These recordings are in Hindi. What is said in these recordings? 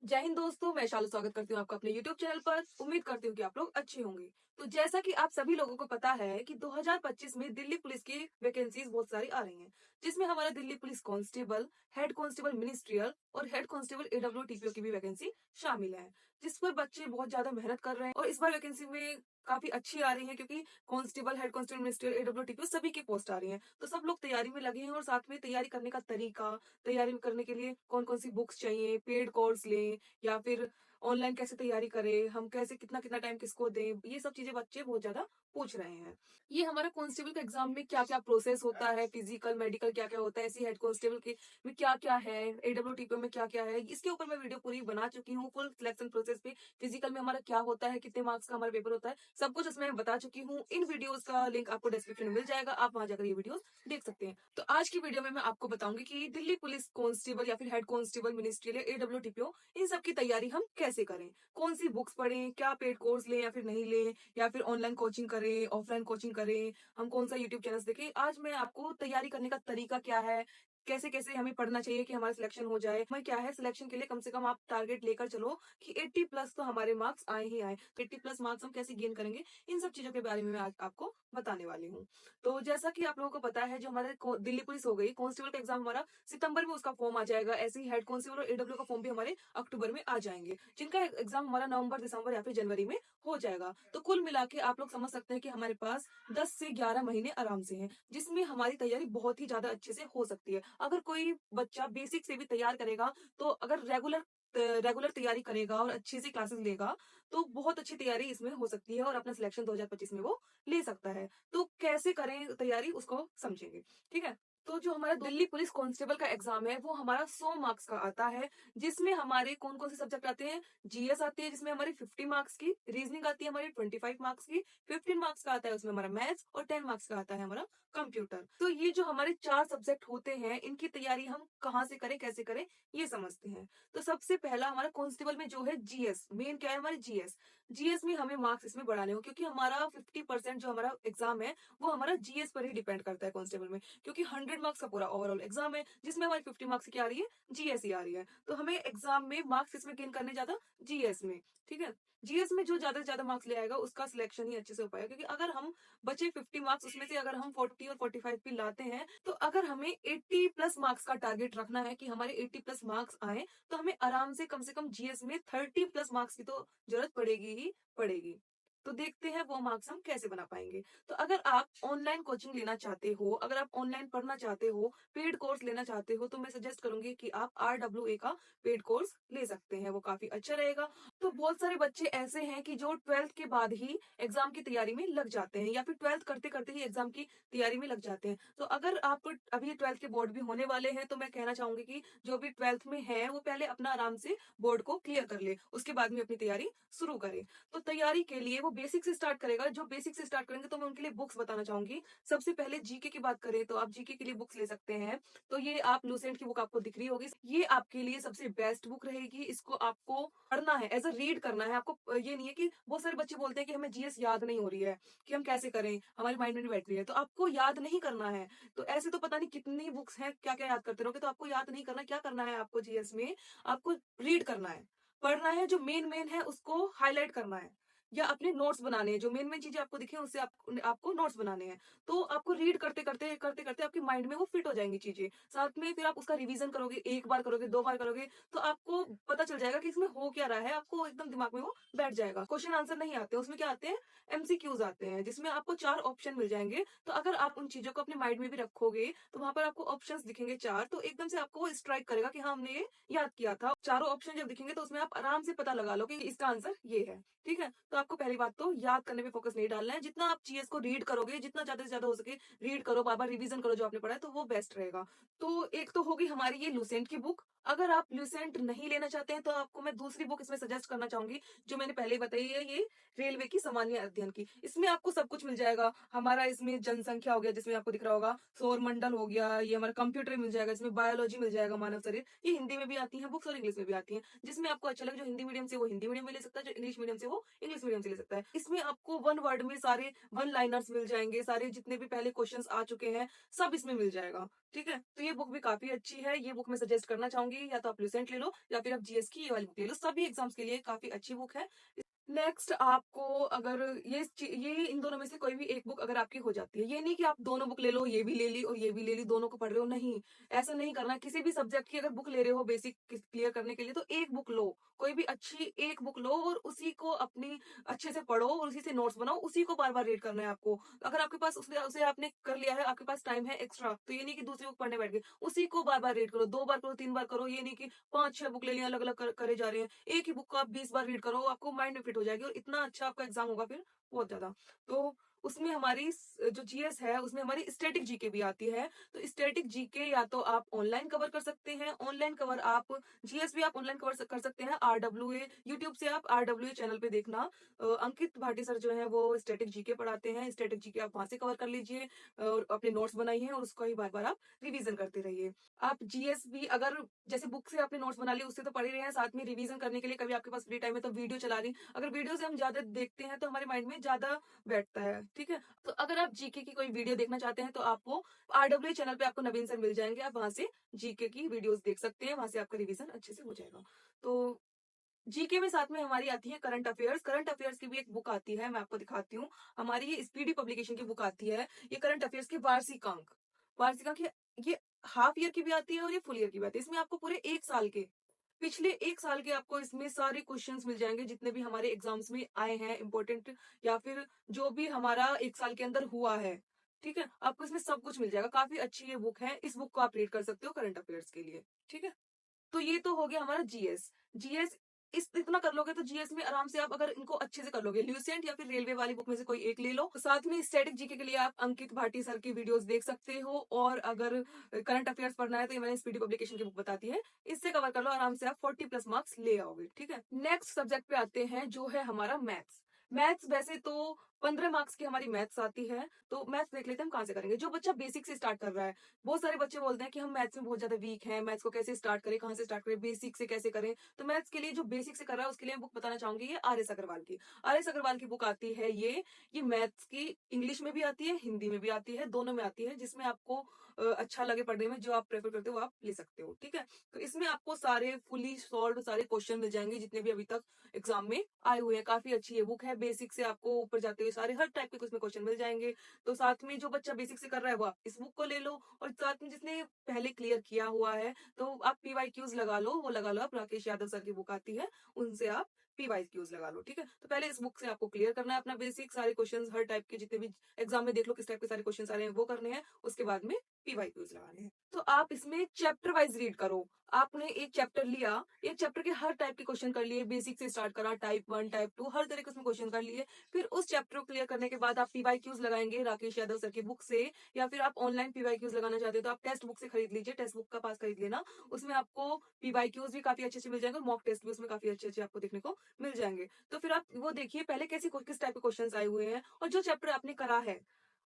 जय हिंद दोस्तों, मैं शालू स्वागत करती हूँ आपका अपने YouTube चैनल पर। उम्मीद करती हूँ कि आप लोग अच्छे होंगे। तो जैसा कि आप सभी लोगों को पता है कि 2025 में दिल्ली पुलिस की वैकेंसीज बहुत सारी आ रही हैं, जिसमें हमारा Delhi police constable, head constable ministerial और हेड कांस्टेबल AWTPO की भी वैकेंसी शामिल है, जिस पर बच्चे बहुत ज्यादा मेहनत कर रहे हैं। और इस बार वैकेंसी में काफी अच्छी आ रही है, क्योंकि constable, head constable ministerial, AWTPO सभी की पोस्ट आ रही है। तो सब लोग तैयारी में लगे हैं, और साथ में तैयारी करने का तरीका, तैयारी करने के लिए कौन कौन सी बुक्स चाहिए, पेड कोर्स लें या फिर ऑनलाइन कैसे तैयारी करें, हम कैसे कितना कितना टाइम किसको दें, ये सब चीजें बच्चे बहुत ज्यादा पूछ रहे हैं। ये हमारा कांस्टेबल का एग्जाम में क्या क्या प्रोसेस होता है, फिजिकल मेडिकल क्या क्या होता है, ऐसी हेड कांस्टेबल के में क्या क्या है, AWTPO में क्या क्या है, इसके ऊपर मैं वीडियो पूरी बना चुकी हूँ। फुल सिलेक्शन प्रोसेस पे फिजिकल में हमारा क्या होता है, कितने मार्क्स का हमारा पेपर होता है, सब कुछ इसमें बता चुकी हूँ। इन वीडियोस का लिंक आपको डिस्क्रिप्शन में मिल जाएगा, आप वहां जाकर ये वीडियोस देख सकते हैं। तो आज की वीडियो में मैं आपको बताऊंगी कि दिल्ली पुलिस कांस्टेबल या फिर हेड कांस्टेबल मिनिस्ट्रियल या AWTPO, इन सब की तैयारी हम कैसे करें, कौन सी बुक्स पढ़ें, क्या पेड कोर्स लें या फिर नहीं लें, या फिर ऑनलाइन कोचिंग करें, ऑफलाइन कोचिंग करें, हम कौन सा यूट्यूब चैनल देखें। आज मैं आपको तैयारी करने का तरीका क्या है, कैसे कैसे हमें पढ़ना चाहिए कि हमारा सिलेक्शन हो जाए। मैं क्या है, सिलेक्शन के लिए कम से कम आप टारगेट लेकर चलो कि 80 प्लस तो हमारे मार्क्स आए ही आए। तो 80 प्लस मार्क्स हम कैसे गेन करेंगे, इन सब चीजों के बारे में मैं आज आपको बताने वाली हूँ। तो जैसा कि आप लोगों को पता है, जो हमारे दिल्ली पुलिस हो गई, कांस्टेबल का एग्जाम हमारा सितंबर में उसका फॉर्म आ जाएगा। ऐसे ही हेड कांस्टेबल और AW का फॉर्म भी हमारे अक्टूबर में आ जाएंगे, जिनका एग्जाम हमारा नवंबर, दिसंबर या फिर जनवरी में हो जाएगा। तो कुल मिला के आप लोग समझ सकते हैं कि हमारे पास 10 से 11 महीने आराम से हैं, जिसमें हमारी तैयारी बहुत ही ज्यादा अच्छे से हो सकती है। अगर कोई बच्चा बेसिक से भी तैयार करेगा, तो अगर रेगुलर तैयारी करेगा और अच्छे से क्लासेस लेगा, तो बहुत अच्छी तैयारी इसमें हो सकती है और अपना सिलेक्शन 2025 में वो ले सकता है। तो कैसे करें तैयारी, उसको समझेंगे। ठीक है। तो जो हमारा दिल्ली पुलिस कांस्टेबल का एग्जाम है, वो हमारा 100 मार्क्स का आता है, जिसमें हमारे कौन कौन से सब्जेक्ट आते हैं। GS आती है, जिसमें हमारी 50 मार्क्स की, रीजनिंग आती है हमारी 25 मार्क्स की, 15 मार्क्स का आता है उसमें हमारा मैथ्स, और 10 मार्क्स का आता है हमारा कंप्यूटर। तो ये जो हमारे 4 सब्जेक्ट होते हैं, इनकी तैयारी हम कहाँ से करें, कैसे करें, ये समझते हैं। तो सबसे पहला हमारा कांस्टेबल में जो है GS, मेन क्या है हमारे GS में हमें मार्क्स इसमें बढ़ाने हो, क्योंकि हमारा 50% जो हमारा एग्जाम है, वो हमारा GS पर ही डिपेंड करता है कांस्टेबल में। क्योंकि 100 मार्क्स का पूरा ओवरऑल एग्जाम है, जिसमें हमारी 50 मार्क्स की क्या आ रही है, GS ही आ रही है। तो हमें एग्जाम में मार्क्स इसमें गेन करने ज्यादा GS में। ठीक है। GS में जो ज्यादा से ज्यादा मार्क्स ले आएगा, उसका सिलेक्शन ही अच्छे से हो पाएगा। क्योंकि अगर हम बचे 50 मार्क्स, उसमें से अगर हम 40 और 45 भी लाते हैं, तो अगर हमें 80 प्लस मार्क्स का टारगेट रखना है कि हमारे 80 प्लस मार्क्स आए, तो हमें आराम से कम GS में 30 प्लस मार्क्स की तो जरूरत पड़ेगी ही पड़ेगी। तो देखते हैं वो मार्क्स हम कैसे बना पाएंगे। तो अगर आप ऑनलाइन कोचिंग लेना चाहते हो, अगर आप ऑनलाइन पढ़ना चाहते हो, पेड कोर्स लेना चाहते हो, तो मैं सजेस्ट करूंगी कि आप RWA का पेड कोर्स ले सकते हैं, वो काफी अच्छा रहेगा। तो बहुत सारे बच्चे ऐसे हैं कि जो 12th के बाद ही एग्जाम की तैयारी में लग जाते हैं, या फिर 12th करते करते ही एग्जाम की तैयारी में लग जाते हैं। तो अगर आप अभी 12th के बोर्ड भी होने वाले हैं, तो मैं कहना चाहूंगी कि जो भी 12th में है, वो पहले अपना आराम से बोर्ड को क्लियर कर ले, उसके बाद में अपनी तैयारी शुरू करे। तो तैयारी के लिए वो बेसिक से स्टार्ट करेगा। जो बेसिक से स्टार्ट करेंगे, तो मैं उनके लिए बुक्स बताना चाहूंगी। सबसे पहले जीके की बात करें, तो आप जीके के लिए बुक्स ले सकते हैं। तो ये आप लूसेंट की बुक आपको दिख रही होगी, ये आपके लिए सबसे बेस्ट बुक रहेगी। इसको आपको पढ़ना है, एज अ रीड करना है आपको। ये नहीं है कि बहुत सारे बच्चे बोलते हैं कि हमें GS याद नहीं हो रही है, कि हम कैसे करें, हमारी माइंड में नहीं बैठ रही है। तो आपको याद नहीं करना है। तो ऐसे तो पता नहीं कितनी बुक्स हैं, क्या क्या याद करते रहोगे। तो आपको याद नहीं करना, क्या करना है आपको GS में, आपको रीड करना है, पढ़ना है, जो मेन मेन है उसको हाईलाइट करना है, या अपने नोट्स बनाने हैं। जो मेन मेन चीजें आपको दिखे, उससे आपको नोट्स बनाने हैं। तो आपको रीड करते करते करते करते आपके माइंड में वो फिट हो जाएंगी चीजें। साथ में फिर आप उसका रिवीजन करोगे, एक बार करोगे, 2 बार करोगे, तो आपको पता चल जाएगा कि इसमें हो क्या रहा है। आपको एकदम दिमाग में वो बैठ जाएगा। क्वेश्चन आंसर नहीं आते, उसमें क्या आते हैं, MCQs आते हैं, जिसमें आपको 4 ऑप्शन मिल जाएंगे। तो अगर आप उन चीजों को अपने माइंड में भी रखोगे, तो वहां पर आपको ऑप्शंस दिखेंगे 4, तो एकदम से आपको वो स्ट्राइक करेगा कि हाँ, हमने ये याद किया था। चारों ऑप्शन जब दिखेंगे, तो उसमें आप आराम से पता लगा लो कि इसका आंसर ये है। ठीक है। तो आपको पहली बात तो याद करने पे फोकस नहीं डालना है। जितना आप चीज को रीड करोगे, जितना ज्यादा से ज्यादा हो सके रीड करो, बार बार रिवीजन करो जो आपने पढ़ा है, तो वो बेस्ट रहेगा। तो एक तो होगी हमारी ये लूसेंट की बुक। अगर आप लूसेंट नहीं लेना चाहते हैं, तो आपको मैं दूसरी बुक इसमें सजेस्ट करना चाहूंगी, जो मैंने पहले ही बताई है, ये रेलवे की सामान्य अध्ययन की। इसमें आपको सब कुछ मिल जाएगा। हमारा इसमें जनसंख्या हो गया, जिसमें आपको दिख रहा होगा, सौर मंडल हो गया, ये हमारा कंप्यूटर मिल जाएगा, इसमें बायोलॉजी मिल जाएगा, मानव शरीर, ये हिंदी में भी आती है बुक्स और इंग्लिश में भी आती है। जिसमें आपको अच्छा लगे, जो हिंदी मीडियम से वो हिंदी मीडियम में ले सकता है, जो इंग्लिश मीडियम से वो इंग्लिश मीडियम से ले सकता है। इसमें आपको वन वर्ड में सारे वन लाइनर्स मिल जाएंगे, सारे जितने भी पहले क्वेश्चंस आ चुके हैं सब इसमें मिल जाएगा। ठीक है, तो ये बुक भी काफी अच्छी है। ये बुक मैं सजेस्ट करना चाहूंगी, या तो आप लुसेंट ले लो या फिर आप जीएस की ये वाली बुक ले लो, सभी एग्जाम्स के लिए काफी अच्छी बुक है। नेक्स्ट आपको अगर ये इन दोनों में से कोई भी एक बुक अगर आपकी हो जाती है, ये नहीं कि आप दोनों बुक ले लो, ये भी ले ली और ये भी ले ली, दोनों को पढ़ रहे हो, नहीं, ऐसा नहीं करना। किसी भी सब्जेक्ट की अगर बुक ले रहे हो बेसिक क्लियर करने के लिए, तो एक बुक लो, कोई भी अच्छी एक बुक लो और उसी को अपनी अच्छे से पढ़ो और उसी से नोट्स बनाओ, उसी को बार बार रीड करना है आपको। अगर आपके पास उसे आपने कर लिया है, आपके पास टाइम है एक्स्ट्रा, तो ये नहीं कि दूसरी बुक पढ़ने बैठ गए, उसी को बार बार रीड करो, 2 बार करो, 3 बार करो। ये नहीं कि 5-6 बुक ले लिया, अलग अलग करे जा रहे हैं। एक ही बुक को आप 20 बार रीड करो, आपको माइंड में फिट हो जाएगी और इतना अच्छा आपका एग्जाम होगा फिर, बहुत ज्यादा। तो उसमें हमारी जो जीएस है उसमें हमारी स्टैटिक जीके भी आती है। तो स्टैटिक जीके या तो आप ऑनलाइन कवर कर सकते हैं, ऑनलाइन कवर आप जीएस भी आप ऑनलाइन कवर कर सकते हैं। आरडब्ल्यूए यूट्यूब से आप आरडब्ल्यूए चैनल पे देखना, अंकित भाटी सर जो है वो स्टैटिक जीके पढ़ाते हैं। स्टैटिक जीके आप वहां से कवर कर लीजिए और अपने नोट्स बनाइए और उसको ही बार बार आप रिवीजन करते रहिए। आप जीएस भी अगर जैसे बुक से आपने नोट्स बना लिए, उससे तो पढ़ ही रहे हैं, साथ में रिवीजन करने के लिए कभी आपके पास फ्री टाइम है तो वीडियो चला रही, अगर वीडियो से हम ज्यादा देखते हैं तो हमारे माइंड में ज्यादा बैठता है। ठीक है, तो अगर आप जीके की कोई वीडियो देखना चाहते हैं तो आपको आरडब्ल्यू चैनल पे आपको नवीन सर मिल जाएंगे, आप वहां से जीके की वीडियोस देख सकते हैं, वहां से आपका रिवीजन अच्छे से हो जाएगा। तो जीके में साथ में हमारी आती है करंट अफेयर्स। करंट अफेयर्स की भी एक बुक आती है, मैं आपको दिखाती हूँ। हमारी ये स्पीडी पब्लिकेशन की बुक आती है, ये करंट अफेयर्स के वार्षिक अंक। वार्षिक अंक ये हाफ ईयर की भी आती है और ये फुल ईयर की भी आती है। इसमें आपको पूरे 1 साल के, पिछले 1 साल के आपको इसमें सारे क्वेश्चंस मिल जाएंगे जितने भी हमारे एग्जाम्स में आए हैं इंपॉर्टेंट, या फिर जो भी हमारा 1 साल के अंदर हुआ है। ठीक है, आपको इसमें सब कुछ मिल जाएगा। काफी अच्छी ये बुक है, इस बुक को आप रीड कर सकते हो करंट अफेयर्स के लिए। ठीक है, तो ये तो हो गया हमारा जीएस। जीएस इस इतना कर लोगे तो जीएस में आराम से आप अगर इनको अच्छे से कर लोगे, ल्यूसेंट या फिर रेलवे वाली बुक में से कोई एक ले लो। साथ में स्टैटिक जीके के लिए आप अंकित भाटी सर की वीडियोस देख सकते हो, और अगर करंट अफेयर्स पढ़ना है तो ये मैंने स्पीडी पब्लिकेशन की बुक बताती है, इससे कवर कर लो, आराम से आप 40+ मार्क्स ले आओगे। ठीक है, नेक्स्ट सब्जेक्ट पे आते हैं जो है हमारा मैथ्स। मैथ्स वैसे तो 15 मार्क्स की हमारी मैथ्स आती है। तो मैथ्स देख लेते हैं हम कहाँ से करेंगे। जो बच्चा बेसिक से स्टार्ट कर रहा है, बहुत सारे बच्चे बोलते हैं कि हम मैथ्स में बहुत ज्यादा वीक हैं, मैथ्स को कैसे स्टार्ट करें, कहाँ से स्टार्ट करें, बेसिक से कैसे करें। तो मैथ्स के लिए जो बेसिक से कर रहा है उसके लिए मैं बुक बताना चाहूंगी, ये आर एस अग्रवाल की। आर एस अग्रवाल की बुक आती है ये मैथ्स की इंग्लिश में भी आती है, हिंदी में भी आती है, दोनों में आती है। जिसमें आपको अच्छा लगे पढ़ने में, जो आप प्रेफर करते हो वो आप ले सकते हो। ठीक है, तो इसमें आपको सारे फुली सॉल्व सारे क्वेश्चन मिल जाएंगे जितने भी अभी तक एग्जाम में आए हुए हैं। काफी अच्छी ये बुक है, बेसिक से आपको ऊपर जाते हुए सारे हर टाइप के उसमें क्वेश्चन मिल जाएंगे। तो साथ में जो बच्चा बेसिक से कर रहा है वो आप इस बुक को ले लो, और साथ में जिसने पहले क्लियर किया हुआ है तो आप पीवाईक्यूज लगा लो, वो लगा लो आप, राकेश यादव सर की बुक आती है, उनसे आप पीवाईक्यूज लगा लो। ठीक है, तो पहले इस बुक से आपको क्लियर करना है अपना बेसिक, सारे क्वेश्चंस हर टाइप के जितने भी एग्जाम में देख लो किस टाइप के सारे क्वेश्चंस आ रहे हैं वो करने हैं, उसके बाद में पीवाईक्यूज लगाने हैं। तो आप इसमें चैप्टर वाइज रीड करो। आपने एक चैप्टर लिया, एक चैप्टर के हर टाइप के क्वेश्चन कर लिए, बेसिक से स्टार्ट करा, टाइप 1 टाइप 2 हर तरह के उसमें क्वेश्चन कर लिए। फिर उस चैप्टर को क्लियर करने के बाद आप पीवाईक्यूज लगाएंगे राकेश यादव सर की बुक से, या फिर आप ऑनलाइन पीवाईक्यूज लगाना चाहते हो तो आप टेक्स्ट बुक से खरीद लीजिए, टेक्स्ट बुक का पास खरीद लेना। उसमें आपको पीवाईक्यूज भी काफी अच्छे अच्छे मिल जाएंगे और मॉक टेस्ट भी उसमें काफी अच्छे अच्छे आपको देखने को मिल जाएंगे। तो फिर आप वो देखिए पहले कैसे किस टाइप के क्वेश्चन आए हुए हैं, और जो चैप्टर आपने करा है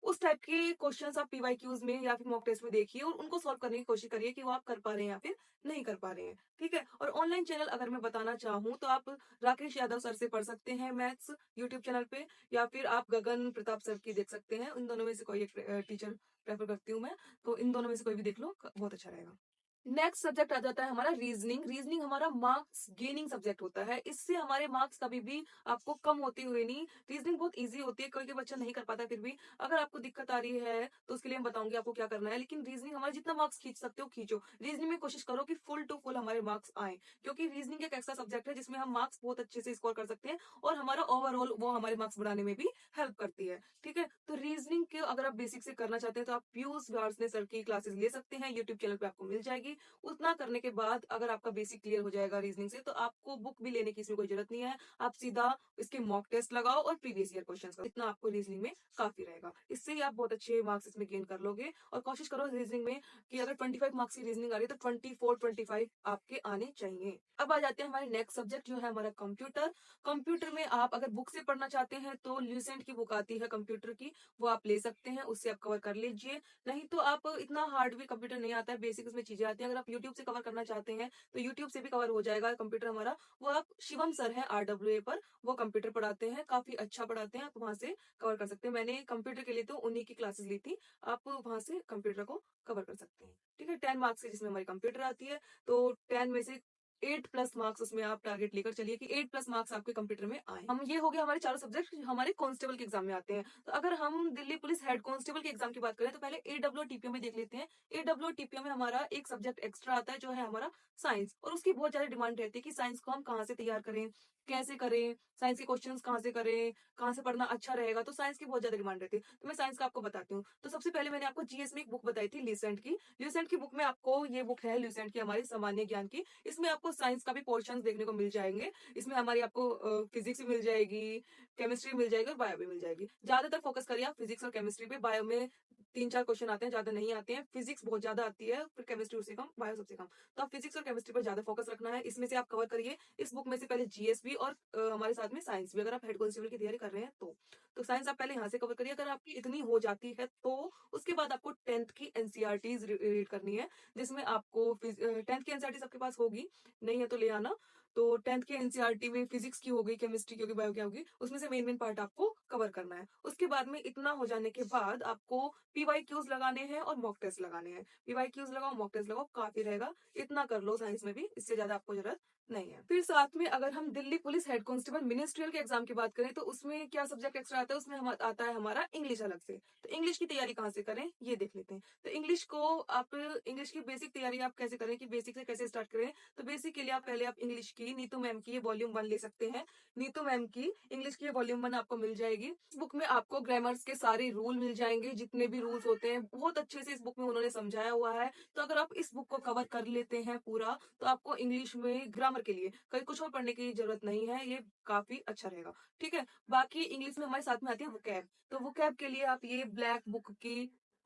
उस टाइप के क्वेश्चंस आप पीवाईक्यूज में या फिर मॉक टेस्ट में देखिए और उनको सॉल्व करने की कोशिश करिए कि वो आप कर पा रहे हैं या फिर नहीं कर पा रहे हैं। ठीक है, और ऑनलाइन चैनल अगर मैं बताना चाहूँ तो आप राकेश यादव सर से पढ़ सकते हैं मैथ्स यूट्यूब चैनल पे, या फिर आप गगन प्रताप सर की देख सकते हैं। इन दोनों में से कोई एक टीचर प्रेफर करती हूँ मैं, तो इन दोनों में से कोई भी देख लो, बहुत अच्छा रहेगा। नेक्स्ट सब्जेक्ट आ जाता है हमारा रीजनिंग। रीजनिंग हमारा मार्क्स गेनिंग सब्जेक्ट होता है, इससे हमारे मार्क्स कभी भी आपको कम होते हुए नहीं। रीजनिंग बहुत इजी होती है, कोई कोई बच्चा नहीं कर पाता, फिर भी अगर आपको दिक्कत आ रही है तो उसके लिए मैं बताऊंगी आपको क्या करना है। लेकिन रीजनिंग हमारे जितना मार्क्स खींच सकते हो खींचो, रीजनिंग में कोशिश करो कि फुल टू फुल हमारे मार्क्स आए, क्योंकि रीजनिंग एक ऐसा सब्जेक्ट है जिसमें हम मार्क्स बहुत अच्छे से स्कोर कर सकते हैं और हमारा ओवरऑल वो हमारे मार्क्स बढ़ाने में भी हेल्प करती है। ठीक है, तो रीजनिंग के अगर आप बेसिक से करना चाहते हैं तो आप पीयूष वार्ष्णेय सर की क्लासेस ले सकते हैं, यूट्यूब चैनल पे आपको मिल जाएगी। उतना करने के बाद अगर आपका बेसिक क्लियर हो जाएगा रीजनिंग से, तो आपको बुक भी लेने की इसमें कोई जरूरत नहीं है, आप सीधा इसके मॉक टेस्ट लगाओ और प्रीवियस ईयर क्वेश्चंस करो, इतना आपको रीजनिंग में काफी रहेगा। इससे ही आप बहुत अच्छे मार्क्स इसमें गेन कर लोगे। और कोशिश करो रीजनिंग में कि अगर 25 मार्क्स की रीजनिंग आ रही है तो 24-25 आपके आने चाहिए। अब आ जाते हैं हमारे नेक्स्ट सब्जेक्ट जो है हमारा कंप्यूटर। कंप्यूटर में आप अगर बुक से पढ़ना चाहते हैं तो ल्यूसेंट की बुक आती है कंप्यूटर की, वो आप ले सकते हैं, उससे आप कवर कर लीजिए। नहीं तो आप इतना हार्ड भी कंप्यूटर नहीं आता है, बेसिक उसमें चीजें आती है। मिलते हैं। अगर आप यूट्यूब से कवर करना चाहते हैं, तो यूट्यूब से भी कवर हो जाएगा कंप्यूटर हमारा। वो आप शिवम सर हैं RWA पर, वो कंप्यूटर पढ़ाते हैं, काफ़ी अच्छा पढ़ाते हैं, आप वहाँ से कवर कर सकते हैं। मैंने कंप्यूटर के लिए तो उन्हीं की क्लासेस ली थी, आप वहाँ से कंप्यूटर को कवर कर सकते हैं। ठीक है, 10 मार्क्स की जिसमें हमारी कंप्यूटर आती है, तो 10 में से 8 प्लस मार्क्स उसमें आप टारगेट लेकर चलिए कि 8 प्लस मार्क्स आपके कंप्यूटर में आए। हम ये हो गया हमारे चारों सब्जेक्ट हमारे कांस्टेबल के एग्जाम में आते हैं। तो अगर हम दिल्ली पुलिस हेड कांस्टेबल के एग्जाम की बात करें तो पहले AWTPO में देख लेते हैं। AWTPO में हमारा एक सब्जेक्ट एक्स्ट्रा आता है जो है हमारा साइंस, और उसकी बहुत ज्यादा डिमांड रहती है कि साइंस को हम कहाँ से तैयार करें, कैसे करें, साइंस के क्वेश्चंस कहाँ से करें, कहाँ से पढ़ना अच्छा रहेगा। तो साइंस की बहुत ज्यादा डिमांड रहती है, तो मैं साइंस का आपको बताती हूँ। तो सबसे पहले मैंने आपको जीएस में एक बुक बताई थी ल्यूसेंट की। ल्यूसेंट की बुक में आपको, ये बुक है ल्यूसेंट की हमारी सामान्य ज्ञान की, इसमें आपको साइंस का भी पोर्शन देखने को मिल जाएंगे। इसमें हमारी आपको फिजिक्स भी मिल जाएगी, केमिस्ट्री भी मिल जाएगी और बायो भी मिल जाएगी। ज्यादातर फोकस करिए आप फिजिक्स और केमिस्ट्री पे। बायो में 3-4 क्वेश्चन आते हैं, ज्यादा नहीं आते हैं। फिजिक्स बहुत ज्यादा आती है, फिर केमिस्ट्री उससे कम, बायो सबसे कम। तो आप फिजिक्स और केमिस्ट्री पर ज्यादा फोकस रखना है, इसमें से आप कवर करिए। इस बुक में से पहले जीएस भी और हमारे साथ में साइंस भी, अगर आप हेड कांस्टेबल की तैयारी कर रहे हैं तो साइंस आप पहले यहाँ से कवर करिए। अगर आपकी इतनी हो जाती है तो उसके बाद आपको 10th की एनसीईआरटीज रीड करनी है, जिसमें आपको 10th की एनसीईआरटी सबके पास होगी, नहीं है तो ले आना। तो 10th के एनसीईआरटी में फिजिक्स की होगी, केमिस्ट्री की होगी, बायो की होगी, उसमें से मेन मेन पार्ट आपको कवर करना है। उसके बाद में इतना हो जाने के बाद आपको पीवाईक्यूज लगाने हैं और मॉक टेस्ट लगाने हैं। पीवाईक्यूज लगाओ, मॉक टेस्ट लगाओ, काफी रहेगा। इतना कर लो साइंस में भी, इससे ज्यादा आपको जरूरत नहीं है। फिर साथ में अगर हम Delhi police head constable ministerial के एग्जाम की बात करें तो उसमें क्या सब्जेक्ट एक्स्ट्रा आता है, उसमें आता है हमारा इंग्लिश अलग से। तो इंग्लिश की तैयारी कहाँ से करें ये देख लेते हैं। तो इंग्लिश को आप, इंग्लिश की बेसिक तैयारी आप कैसे करें, कि बेसिक से कैसे स्टार्ट करें। तो बेसिक के लिए आप पहले आप इंग्लिश की नीतू मैम की वॉल्यूम 1 ले सकते हैं। नीतू मैम की इंग्लिश की वॉल्यूम 1 आपको मिल जाएगी। इस बुक में आपको ग्रामर्स के सारे रूल मिल जाएंगे, जितने भी रूल्स होते हैं बहुत अच्छे से इस बुक में उन्होंने समझाया हुआ है। तो अगर आप इस बुक को कवर कर लेते हैं पूरा, तो आपको इंग्लिश में ग्रामर के लिए कहीं कुछ और पढ़ने की जरूरत नहीं है, ये काफी अच्छा रहेगा। ठीक है, बाकी इंग्लिश में हमारे साथ में आती है वोकैब। तो वोकैब के लिए आप ये ब्लैक बुक की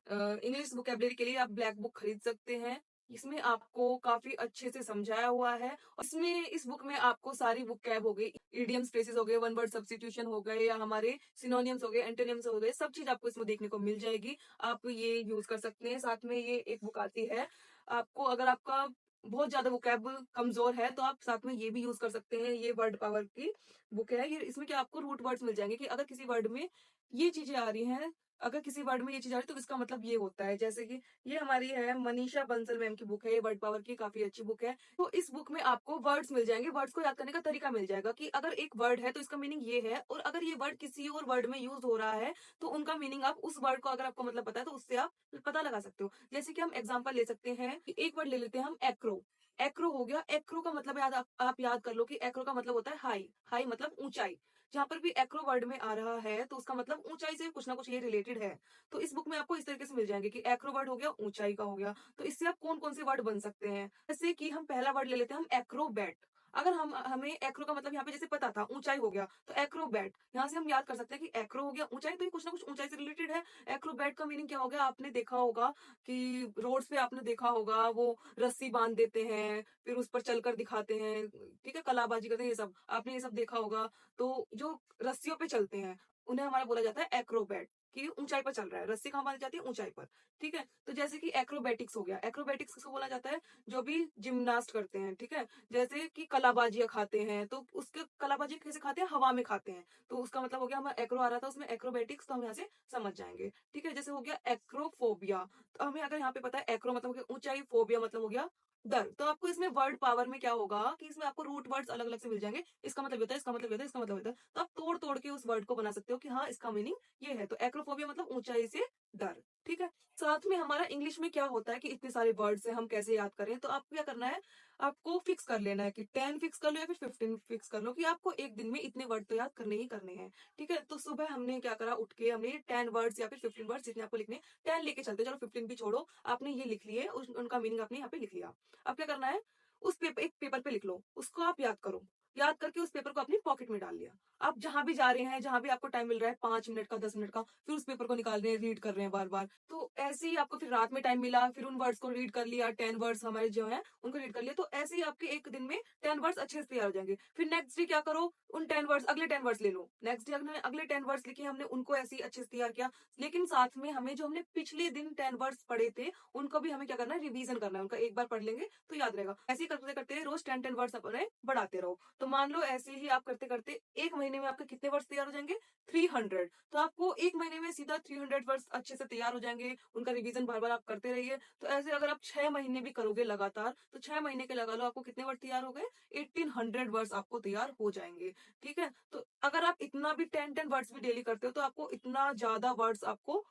इंग्लिश वोकैबुलरी के लिए आप ब्लैक बुक खरीद सकते हैं। इसमें आपको काफी अच्छे से समझाया हुआ है, और इसमें इस बुक में आपको सारी वोकैब हो गई, इडियम्स फ्रेजेस हो गए, वन वर्ड सब्स्टिट्यूशन हो गए, या हमारे सिनोनियम्स हो गए, एंटोनियम्स हो गए, सब चीज आपको इसमें देखने को मिल जाएगी। आप ये यूज कर सकते हैं। साथ में ये एक बुक आती है आपको, अगर आपका बहुत ज्यादा वोकैब कमजोर है तो आप साथ में ये भी यूज कर सकते हैं। ये वर्ड पावर की बुक है, ये इसमें क्या आपको रूट वर्ड्स मिल जाएंगे, कि अगर किसी वर्ड में ये चीजें आ रही हैं, अगर किसी वर्ड में ये चीज आ रही है तो इसका मतलब ये होता है। जैसे कि ये हमारी है मनीषा बंसल मैम की बुक है, ये वर्ड पावर की काफी अच्छी बुक है। तो इस बुक में आपको वर्ड्स मिल जाएंगे, वर्ड्स को याद करने का तरीका मिल जाएगा, कि अगर एक वर्ड है तो इसका मीनिंग ये है, और अगर ये वर्ड किसी और वर्ड में यूज हो रहा है तो उनका मीनिंग आप उस वर्ड को, अगर आपको मतलब पता है तो उससे आप पता लगा सकते हो। जैसे कि हम एग्जाम्पल ले सकते हैं, एक वर्ड ले लेते हैं हम एक्रो। एक्रो हो गया, एक्रो का मतलब याद आप याद कर लो कि एक्रो का मतलब होता है हाई। हाई मतलब ऊंचाई। जहां पर भी एक्रो वर्ड में आ रहा है तो उसका मतलब ऊंचाई से कुछ ना कुछ ये रिलेटेड है। तो इस बुक में आपको इस तरीके से मिल जाएंगे कि एक्रो वर्ड हो गया, ऊंचाई का हो गया। तो इससे आप कौन कौन से वर्ड बन सकते हैं, जैसे कि हम पहला वर्ड ले लेते हैं हम एक्रोबैट। अगर हमें एक्रो का मतलब यहाँ पे जैसे पता था ऊंचाई हो गया, तो एक्रोबैट यहाँ से हम याद कर सकते हैं कि एक्रो हो गया ऊंचाई, तो ये कुछ ना कुछ ऊंचाई से रिलेटेड है। एक्रोबैट का मीनिंग क्या हो गया, आपने देखा होगा कि रोड्स पे आपने देखा होगा वो रस्सी बांध देते हैं, फिर उस पर चलकर दिखाते हैं, ठीक है, कलाबाजी करते हैं, ये सब आपने ये सब देखा होगा। तो जो रस्सियों पे चलते हैं उन्हें हमारा बोला जाता है एक्रोबैट, कि ऊंचाई पर चल रहा है, रस्सी कहाँ बांधी जाती है, ऊंचाई पर। ठीक है, तो जैसे कि एक्रोबैटिक्स हो गया, एक्रोबैटिक्स किसको बोला जाता है, जो भी जिम्नास्ट करते हैं। ठीक है, जैसे कि कलाबाजियां खाते हैं, तो उसके कलाबाजी कैसे खाते हैं, हवा में खाते हैं। तो उसका मतलब हो गया, हमें एक्रो आ रहा था उसमें एक्रोबैटिक्स, तो हम यहाँ से समझ जाएंगे। ठीक है, जैसे हो गया एक्रोफोबिया। तो हमें अगर यहाँ पे पता है एक्रो मतलब हो गया ऊंचाई, फोबिया मतलब हो गया डर। तो आपको इसमें वर्ड पावर में क्या होगा कि इसमें आपको रूट वर्ड्स अलग अलग से मिल जाएंगे, इसका मतलब होता है, इसका मतलब होता है, इसका मतलब होता है। तो आप तोड़ तोड़ के उस वर्ड को बना सकते हो कि हाँ इसका मीनिंग ये है। तो एक्रोफोबिया मतलब ऊंचाई से डर। ठीक है, साथ में हमारा इंग्लिश में क्या होता है कि इतने सारे वर्ड्स हैं, हम कैसे याद करें। तो आपको क्या करना है, आपको फिक्स कर लेना है कि 10 फिक्स कर लो या फिर 15 फिक्स कर लो, कि आपको एक दिन में इतने वर्ड तो याद करने ही करने हैं। ठीक है, तो सुबह हमने क्या करा, उठ के हमने 10 वर्ड्स या फिर 15 वर्ड्स जितने आपको लिखने, 10 लेके चलते, चलो 15 भी छोड़ो, आपने ये लिख लिए, उनका मीनिंग आपने यहाँ पे लिख लिया। अब क्या करना है, उस पेपर, एक पेपर पे लिख लो, उसको आप याद करो। याद करके उस पेपर को अपनी पॉकेट में डाल लिया। आप जहाँ भी जा रहे हैं, जहाँ भी आपको टाइम मिल रहा है 5 मिनट का, 10 मिनट का, फिर उस पेपर को निकाल रहे हैं, रीड कर रहे हैं बार-बार। तो ऐसे ही आपको फिर रात में टाइम मिला, फिर उन वर्ड्स को रीड कर लिया, 10 वर्ड्स हमारे जो हैं, उनको रीड कर लिया। तो ऐसे ही आपके एक दिन में 10 वर्ड्स अच्छे से तैयार हो जाएँगे। फिर नेक्स्ट डे क्या करो, उन 10 वर्ड्स अगले 10 वर्ड्स ले लो। नेक्स्ट डे अगले 10 वर्ड्स लिखे हमने, उनको ऐसे ही अच्छे से तैयार किया। लेकिन साथ में हमें जो हमने पिछले दिन 10 वर्ड्स पढ़े थे, उनको भी हमें क्या करना है, रिवीजन करना है। उनका एक बार पढ़ लेंगे तो याद रहेगा। ऐसे ही करते-करते रोज़ 10-10 वर्ड्स अपने बढ़ाते रहो। तो मान लो ऐसे ही आप करते-करते 1 महीने में आपके कितने वर्ड्स तैयार हो जाएँगे? 300। तो आपको 1 महीने में सीधा 300 वर्ड्स अच्छे से तैयार हो जाएँगे। उनका रिवीजन बार-बार आप करते रहिए। तो ऐसे अगर आप 6 महीने भी करोगे लगातार, तो 6 महीने के लगा लो, आपको कितने वर्ड तैयार हो गए? 1800 वर्ड्स आपको तैयार हो जाएँगे। ठीक है? तो अगर आप इतना भी 10-10 वर्ड्स भी डेली करते हो, तो आपको इतना ज़्यादा वर्ड्स आपको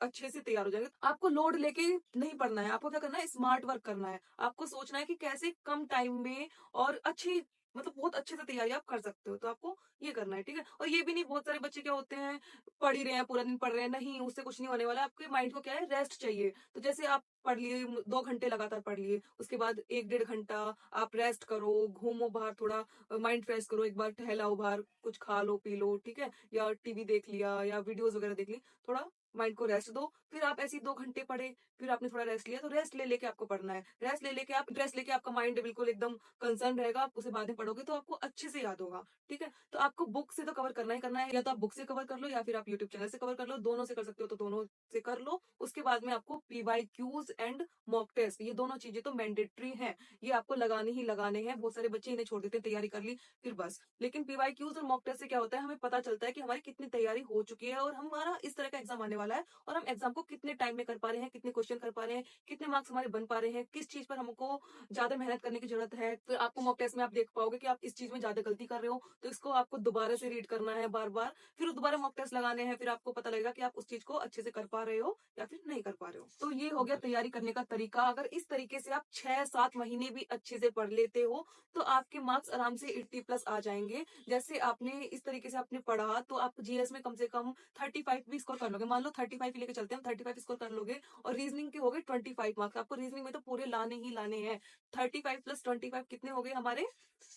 अच्छे से तैयार हो जाएँगे। आपको लोड लेके नहीं पढ़ना है, आपको क्या करना है, स्मार्ट वर्क करना है। आपको सोचना है कि कैसे कम टाइम में और अच्छी, मतलब बहुत अच्छे से तैयारी आप कर सकते हो। तो आपको ये करना है, ठीक है? और ये भी नहीं, बहुत सारे बच्चे क्या होते हैं, पढ़ ही रहे हैं, पूरा दिन पढ़ रहे हैं, नहीं उससे कुछ नहीं होने वाला है। आपके माइंड को क्या है, रेस्ट चाहिए। तो जैसे आप पढ़ लिए, 2 घंटे लगातार पढ़ लिए, उसके बाद 1 डेढ़ घंटा आप रेस्ट करो, घूमो बाहर थोड़ा, माइंड फ्रेश करो, एक बार टहलाओ बाहर, कुछ खा लो, पी लो, ठीक है? या टीवी देख लिया या वीडियोज़ वगैरह देख ली, थोड़ा माइंड को रेस्ट दो। फिर आप ऐसे ही 2 घंटे पढ़े, फिर आपने थोड़ा रेस्ट लिया, तो रेस्ट ले लेके आपको पढ़ना है। रेस्ट लेके आपका माइंड बिल्कुल एकदम कंसर्न रहेगा, आप उसे बाद में पढ़ोगे तो आपको अच्छे से याद होगा, ठीक है? तो आपको बुक से तो कवर करना ही करना है, या तो आप बुक से कवर कर लो या फिर आप यूट्यूब चैनल से कवर कर लो, दोनों से कर सकते हो तो दोनों से कर लो। उसके बाद में आपको पीवाईक्यूज़ एंड मॉक टेस्ट, ये दोनों चीज़ें तो मैंडेटरी हैं, ये आपको लगाने ही लगाने हैं। बहुत सारे बच्चे इन्हें छोड़ देते हैं, तैयारी कर ली, फिर बस। लेकिन पीवाईक्यूज़ और मॉक टेस्ट से क्या होता है, हमें पता चलता है कि हमारी कितनी तैयारी हो चुकी है और हमारा इस तरह का एग्ज़ाम आने वाला है और हम एग्ज़ाम को कितने टाइम में कर पा रहे हैं, कितने क्वेश्चन कर पा रहे हैं, कितने मार्क्स हमारे बन पा रहे हैं, किस चीज़ पर हमको ज़्यादा मेहनत करने की ज़रूरत है। फिर आपको मॉक टेस्ट में आप देख पाओगे कि आप इस चीज़ में ज़्यादा गलती कर रहे हो, तो इसको आपको दोबारा से रीड करना है बार-बार, फिर दोबारा मॉक टेस्ट लगाने हैं, फिर आपको पता लगेगा कि आप उस चीज़ को अच्छे से कर पा रहे हो या फिर नहीं कर पा रहे हो। तो ये हो गया तैयारी करने का तरीका। अगर इस तरीके से आप 6-7 महीने भी अच्छे से पढ़ लेते हो, तो आपके मार्क्स आराम से 80 प्लस आ जाएँगे। जैसे आपने इस तरीके से आपने पढ़ा, तो आप जीएस में कम से कम 35 भी स्कोर कर लोगे। मान लो 35 ही लेके चलते हैं, हम 35 स्कोर कर लोगे और रीजनिंग के हो गए 25 मार्क्स। आपको रीजनिंग में तो पूरे लाने ही लाने हैं। 35 प्लस 25 कितने हो गए हमारे?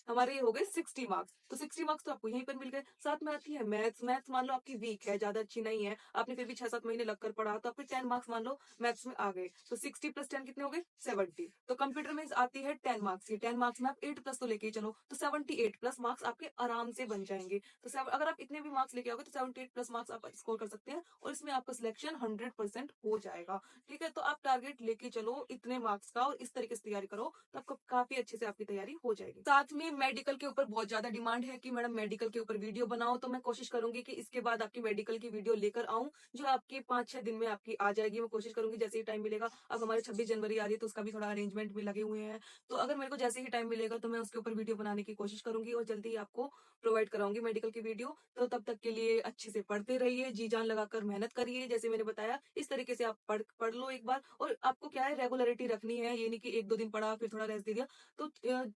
हमारे ये हो गए 60 मार्क्स। तो 60 मार्क्स तो आपको यहीं पर मिल गए। साथ में आती है मैथ्स। मैथ्स मान लो आपकी वीक है, ज़्यादा अच्छी नहीं है। आपने फिर भी 6-7 महीने लगकर पढ़ा, तो आपके 10 मार्क्स मान लो मैथ्स में आ गए। तो 60 प्लस 10 कितने हो गए? 70। तो कंप्यूटर में आती है 10 मार्क्स की। 10 मार्क्स में आप 8 प्लस तो लेके ही चलो, तो 78 प्लस मार्क्स आपके आराम से बन जाएँगे। तो अगर आप इतने भी मार्क्स लेके आओगे, तो 78 प्लस मार्क्स आप स्कोर कर सकते हैं और इसमें आपका सिलेक्शन 100% हो जाएगा। ठीक है? तो आप टारगेट लेके चलो इतने मार्क्स का और इस तरीके से तैयारी करो, तो आपको काफ़ी अच्छे से आपकी तैयारी हो जाएगी। साथ में मेडिकल के ऊपर बहुत ज़्यादा डिमांड है कि मैडम मेडिकल के ऊपर वीडियो बनाओ, तो मैं कोशिश करूँगी कि इसके बाद आपकी मेडिकल की वीडियो लेकर आऊँ, जो आपकी 5-6 दिन में आपकी आ जाएगी। मैं कोशिश करूँगी जैसे ही टाइम मिलेगा। अब हमारे 26 जनवरी आ रही है, तो उसका भी थोड़ा अरेंजमेंट भी लगे हुए हैं। तो अगर मेरे को जैसे ही टाइम मिलेगा, तो मैं उसके ऊपर वीडियो बनाने की कोशिश करूँगी और जल्दी ही आपको प्रोवाइड कराऊँगी मेडिकल की वीडियो। तो तब तक के लिए अच्छे से पढ़ते रहिए, जी जान लगाकर मेहनत करिए। जैसे मैंने बताया, इस तरीके से आप पढ़ पढ़ लो एक बार, और आपको क्या है, रेगुलरिटी रखनी है। ये नहीं कि 1-2 दिन पढ़ा फिर थोड़ा रेस्ट दे दिया। तो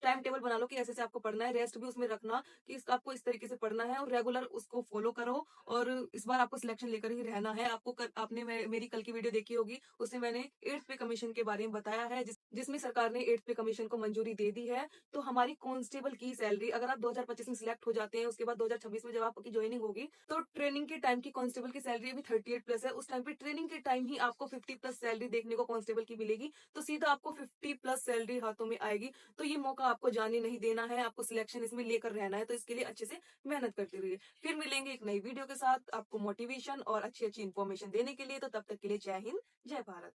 टाइम टेबल बना लो कि ऐसे-ऐसे आपको पढ़ना है, रेस्ट भी उसमें रखना कि आपको इस तरीके से पढ़ना है और रेगुलर उसको फॉलो करो। और इस बार आपको सिलेक्शन लेकर ही रहना है। आपने मेरी कल की वीडियो देखी होगी, उसमें मैंने 8th पे कमीशन के बारे में बताया है, जिसमें सरकार ने 8th पे कमीशन को मंजूरी दे दी है। तो हमारी कांस्टेबल की सैलरी, अगर आप 2025 में सिलेक्ट हो जाते हैं, उसके बाद 2026 में जब आपकी ज्वाइनिंग होगी, तो ट्रेनिंग के टाइम की कांस्टेबल की सैलरी अभी 38 प्लस है। उस टाइम पे ट्रेनिंग के टाइम ही आपको 50 प्लस सैलरी देखने को कांस्टेबल की मिलेगी। तो सीधा आपको 50 प्लस सैलरी हाथों में आएगी। तो ये मौका आपको जाने नहीं देना है, आपको सिलेक्शन इसमें लेकर रहना है। तो इसके लिए अच्छे से मेहनत करते रहिए। फिर मिलेंगे एक नई वीडियो के साथ, आपको मोटिवेशन और अच्छी-अच्छी इन्फॉर्मेशन देने के लिए। तो तब तक के लिए जय हिंद, जय भारत।